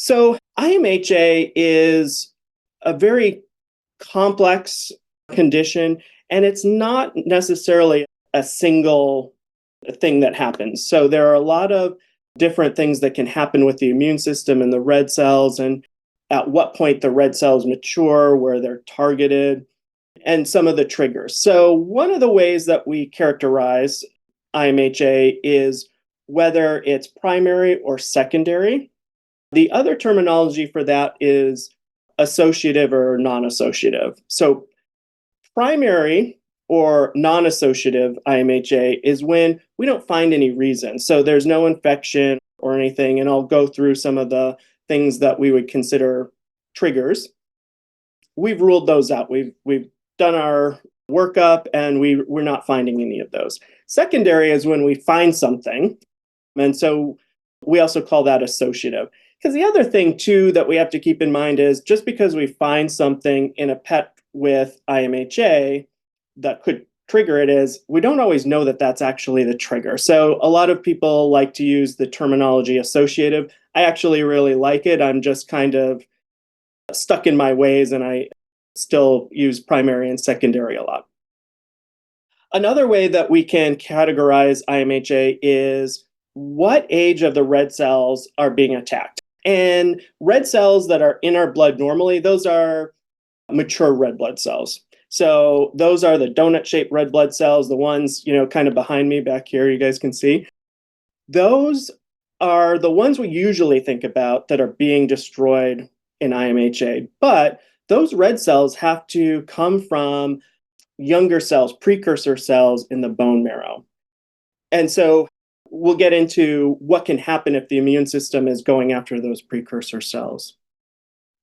So IMHA is a very complex condition, and it's not necessarily a single thing that happens. So there are a lot of different things that can happen with the immune system and the red cells, and at what point the red cells mature, where they're targeted, and some of the triggers. So one of the ways that we characterize IMHA is whether it's primary or secondary. The other terminology for that is associative or non-associative. So primary or non-associative IMHA is when we don't find any reason. So there's no infection or anything, and I'll go through some of the things that we would consider triggers. We've ruled those out. We've done our workup, and we're not finding any of those. Secondary is when we find something, and so we also call that associative. Because the other thing, too, that we have to keep in mind is just because we find something in a pet with IMHA that could trigger it is we don't always know that that's actually the trigger. So a lot of people like to use the terminology associative. I actually really like it. I'm just kind of stuck in my ways, and I still use primary and secondary a lot. Another way that we can categorize IMHA is what age of the red cells are being attacked. And red cells that are in our blood normally, those are mature red blood cells. So those are the donut-shaped red blood cells, the ones, kind of behind me back here, you guys can see. Those are the ones we usually think about that are being destroyed in IMHA. But those red cells have to come from younger cells, precursor cells in the bone marrow. And so we'll get into what can happen if the immune system is going after those precursor cells.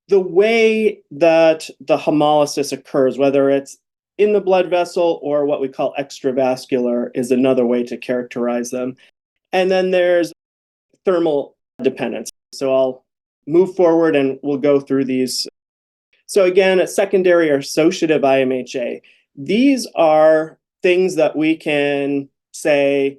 The way that the hemolysis occurs, whether it's in the blood vessel or what we call extravascular, is another way to characterize them. And then there's thermal dependence. So I'll move forward and we'll go through these. So again, a secondary or associative IMHA. These are things that we can say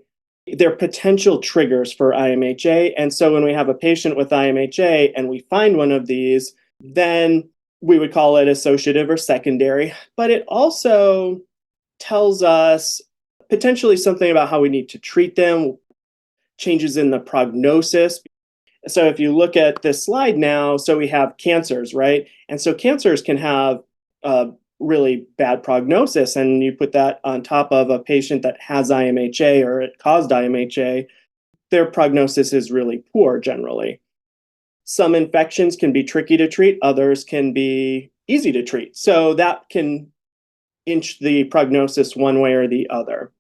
they're potential triggers for IMHA. And so when we have a patient with IMHA and we find one of these, then we would call it associative or secondary. But it also tells us potentially something about how we need to treat them, changes in the prognosis. So if you look at this slide now, so we have cancers, right? And so cancers can have really bad prognosis, and you put that on top of a patient that has IMHA or it caused IMHA, their prognosis is really poor generally. Some infections can be tricky to treat, others can be easy to treat. So that can inch the prognosis one way or the other.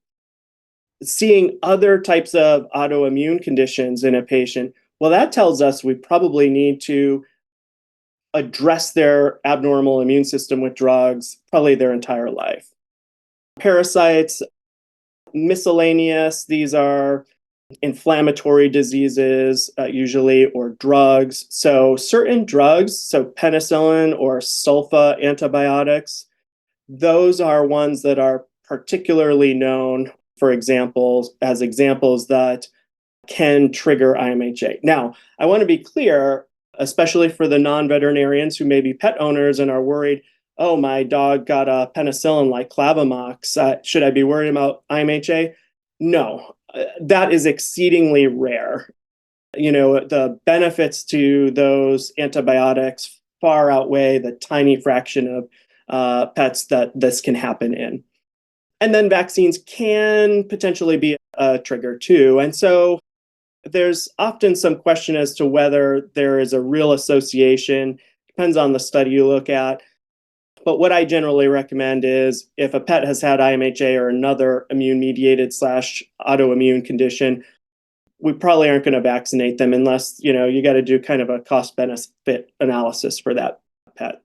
Seeing other types of autoimmune conditions in a patient, well, that tells us we probably need to address their abnormal immune system with drugs probably their entire life. Parasites, miscellaneous, these are inflammatory diseases usually, or drugs. So certain drugs, so penicillin or sulfa antibiotics, those are ones that are particularly known, for example, as examples that can trigger IMHA. Now, I want to be clear, especially for the non-veterinarians who may be pet owners and are worried, oh, my dog got a penicillin like Clavamox. Should I be worried about IMHA? No, that is exceedingly rare. The benefits to those antibiotics far outweigh the tiny fraction of pets that this can happen in. And then vaccines can potentially be a trigger too. And so there's often some question as to whether there is a real association. Depends on the study you look at. But what I generally recommend is if a pet has had IMHA or another immune-mediated / autoimmune condition, we probably aren't going to vaccinate them unless, you got to do kind of a cost-benefit analysis for that pet.